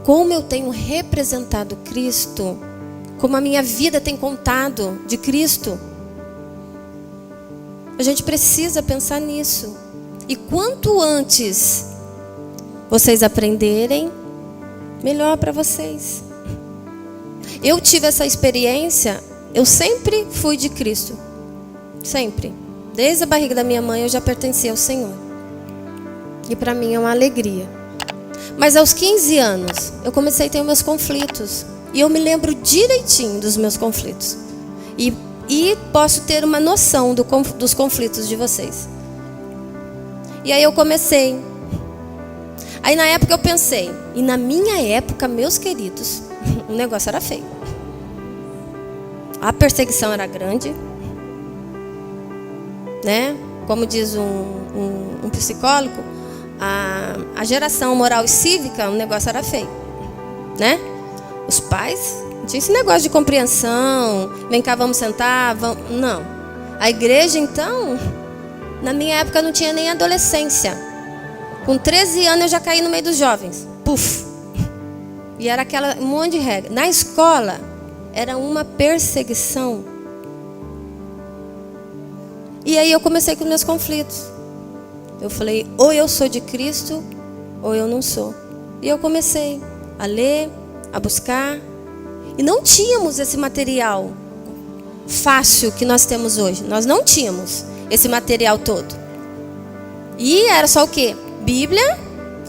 como eu tenho representado Cristo, como a minha vida tem contado de Cristo. A gente precisa pensar nisso. E quanto antes vocês aprenderem, melhor para vocês. Eu tive essa experiência, eu sempre fui de Cristo. Sempre. Desde a barriga da minha mãe eu já pertencia ao Senhor. E para mim é uma alegria. Mas aos 15 anos eu comecei a ter meus conflitos. E eu me lembro direitinho dos meus conflitos. E posso ter uma noção dos conflitos de vocês. E aí eu comecei. Aí na época eu pensei. E na minha época, meus queridos, o negócio era feio. A perseguição era grande. Né? Como diz um psicólogo, a geração moral e cívica, o negócio era feio. Né? Os pais, não tinha esse negócio de compreensão, vem cá, vamos sentar, vamos... Não. A igreja, então, na minha época não tinha nem adolescência. Com 13 anos eu já caí no meio dos jovens. Puf! E era um monte de regra. Na escola, era uma perseguição. E aí eu comecei com meus conflitos. Eu falei, ou eu sou de Cristo, ou eu não sou. E eu comecei a ler, a buscar. E não tínhamos esse material fácil que nós temos hoje. Nós não tínhamos esse material todo. E era só o quê? Bíblia,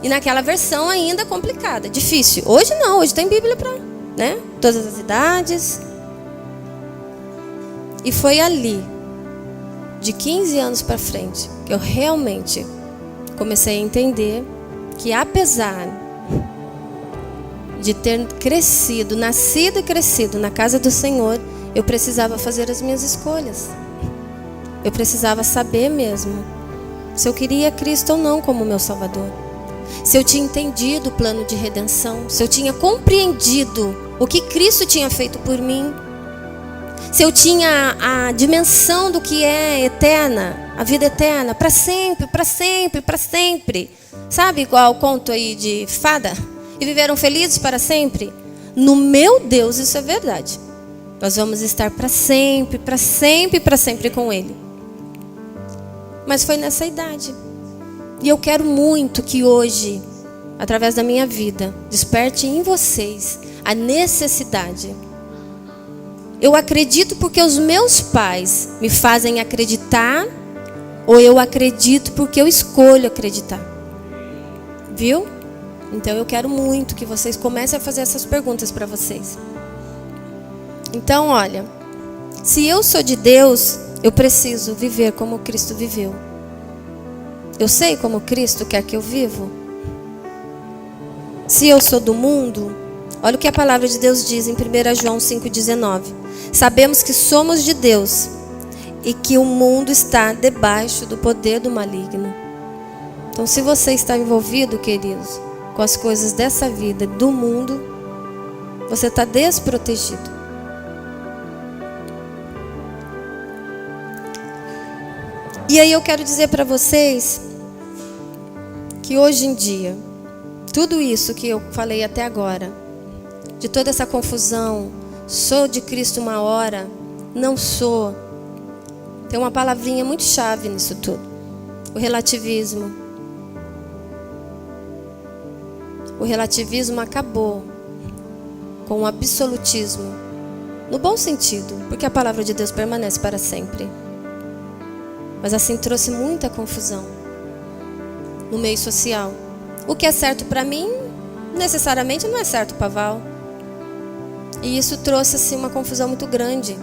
e naquela versão ainda complicada, difícil. Hoje não, hoje tem Bíblia para, né, todas as idades. E foi ali, de 15 anos para frente, que eu realmente comecei a entender que apesar de ter crescido, nascido e crescido na casa do Senhor, eu precisava fazer as minhas escolhas. Eu precisava saber mesmo se eu queria Cristo ou não como meu Salvador. Se eu tinha entendido o plano de redenção, se eu tinha compreendido o que Cristo tinha feito por mim, se eu tinha a dimensão do que é eterna, a vida eterna, para sempre, para sempre, para sempre. Sabe igual o conto aí de fada? E viveram felizes para sempre? No meu Deus, isso é verdade. Nós vamos estar para sempre, para sempre, para sempre com Ele. Mas foi nessa idade. E eu quero muito que hoje, através da minha vida, desperte em vocês a necessidade. Eu acredito porque os meus pais me fazem acreditar, ou eu acredito porque eu escolho acreditar. Viu? Então eu quero muito que vocês comecem a fazer essas perguntas para vocês. Então, olha, se eu sou de Deus, eu preciso viver como Cristo viveu. Eu sei como Cristo quer que eu vivo. Se eu sou do mundo, olha o que a palavra de Deus diz em 1 João 5,19. Sabemos que somos de Deus e que o mundo está debaixo do poder do maligno. Então, se você está envolvido, queridos, com as coisas dessa vida, do mundo, você está desprotegido. E aí eu quero dizer para vocês que hoje em dia, tudo isso que eu falei até agora, de toda essa confusão, sou de Cristo uma hora, não sou, tem uma palavrinha muito chave nisso tudo: o relativismo. O relativismo acabou com o absolutismo, no bom sentido, porque a palavra de Deus permanece para sempre. Mas assim trouxe muita confusão no meio social. O que é certo para mim, necessariamente não é certo para Val. E isso trouxe assim uma confusão muito grande.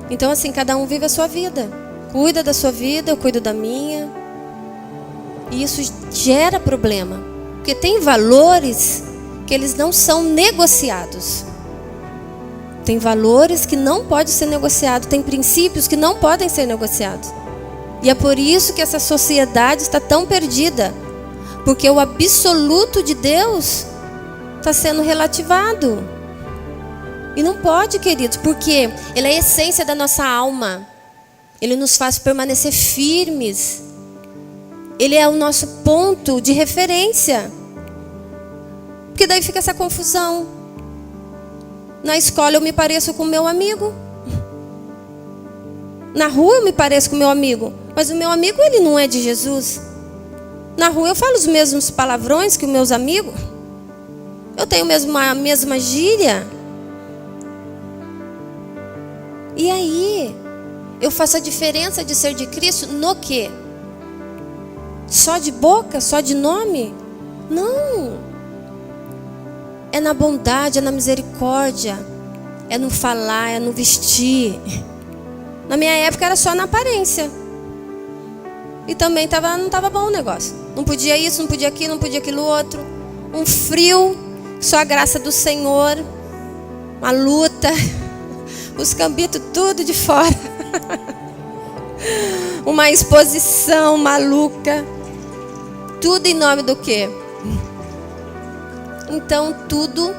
Então assim, cada um vive a sua vida. Cuida da sua vida, eu cuido da minha. E isso gera problema. Porque tem valores que eles não são negociados. Tem valores que não podem ser negociados. Tem princípios que não podem ser negociados. E é por isso que essa sociedade está tão perdida. Porque o absoluto de Deus está sendo relativado. E não pode, queridos, porque Ele é a essência da nossa alma. Ele nos faz permanecer firmes. Ele é o nosso ponto de referência. Porque daí fica essa confusão. Na escola eu me pareço com o meu amigo. Na rua eu me pareço com o meu amigo. Mas o meu amigo, ele não é de Jesus. Na rua eu falo os mesmos palavrões que os meus amigos. Eu tenho a mesma gíria. E aí, eu faço a diferença de ser de Cristo no quê? Só de boca? Só de nome? Não. É na bondade, é na misericórdia. É no falar, é no vestir. Na minha época era só na aparência. E também não estava bom o negócio. Não podia isso, não podia aquilo, não podia aquilo outro. Um frio, só a graça do Senhor. Uma luta. Os cambitos tudo de fora. Uma exposição maluca. Tudo em nome do quê? Então tudo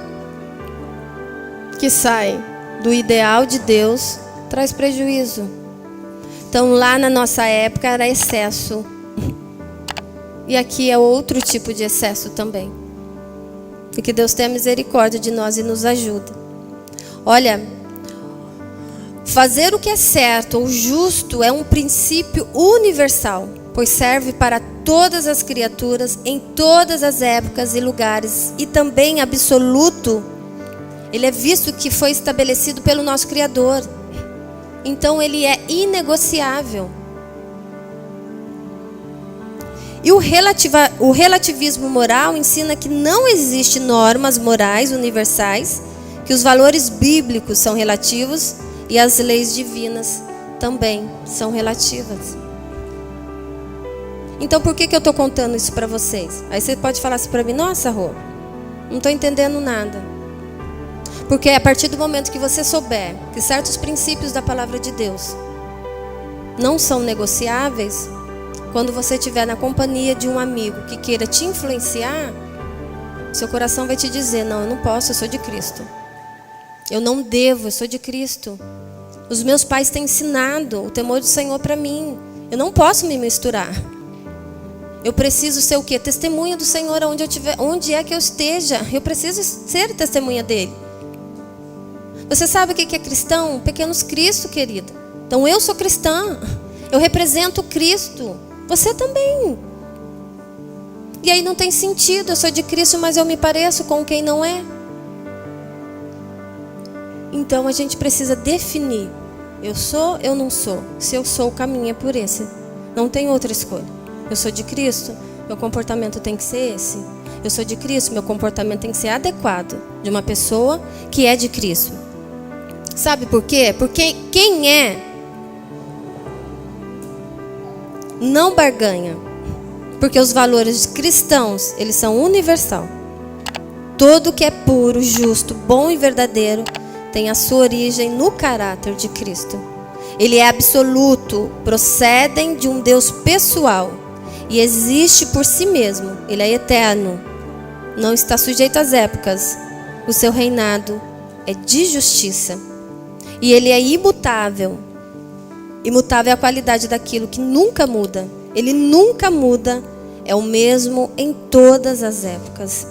que sai do ideal de Deus traz prejuízo. Então lá na nossa época era excesso. E aqui é outro tipo de excesso também. E que Deus tenha misericórdia de nós e nos ajude. Olha, fazer o que é certo ou justo é um princípio universal, pois serve para todas as criaturas, em todas as épocas e lugares, e também absoluto. Ele é visto que foi estabelecido pelo nosso Criador. Então ele é inegociável. E o relativismo moral ensina que não existe normas morais universais, que os valores bíblicos são relativos e as leis divinas também são relativas. Então por que eu estou contando isso para vocês? Aí você pode falar assim para mim: nossa, Rô, não estou entendendo nada. Porque a partir do momento que você souber que certos princípios da palavra de Deus não são negociáveis, quando você estiver na companhia de um amigo que queira te influenciar, seu coração vai te dizer: não, eu não posso, eu sou de Cristo. Eu não devo, eu sou de Cristo. Os meus pais têm ensinado o temor do Senhor para mim. Eu não posso me misturar. Eu preciso ser o quê? Testemunha do Senhor onde eu tiver, onde é que eu esteja. Eu preciso ser testemunha dele. Você sabe o que é cristão? Pequenos Cristo, querida. Então eu sou cristã. Eu represento Cristo. Você também. E aí não tem sentido. Eu sou de Cristo, mas eu me pareço com quem não é. Então a gente precisa definir. Eu sou, eu não sou. Se eu sou, o caminho é por esse. Não tem outra escolha. Eu sou de Cristo, meu comportamento tem que ser esse. Eu sou de Cristo, meu comportamento tem que ser adequado de uma pessoa que é de Cristo. Sabe por quê? Porque quem é não barganha. Porque os valores cristãos, eles são universal. Todo que é puro, justo, bom e verdadeiro tem a sua origem no caráter de Cristo. Ele é absoluto, procedem de um Deus pessoal e existe por si mesmo. Ele é eterno, não está sujeito às épocas. O seu reinado é de justiça. E ele é imutável. Imutável é a qualidade daquilo que nunca muda. Ele nunca muda, é o mesmo em todas as épocas.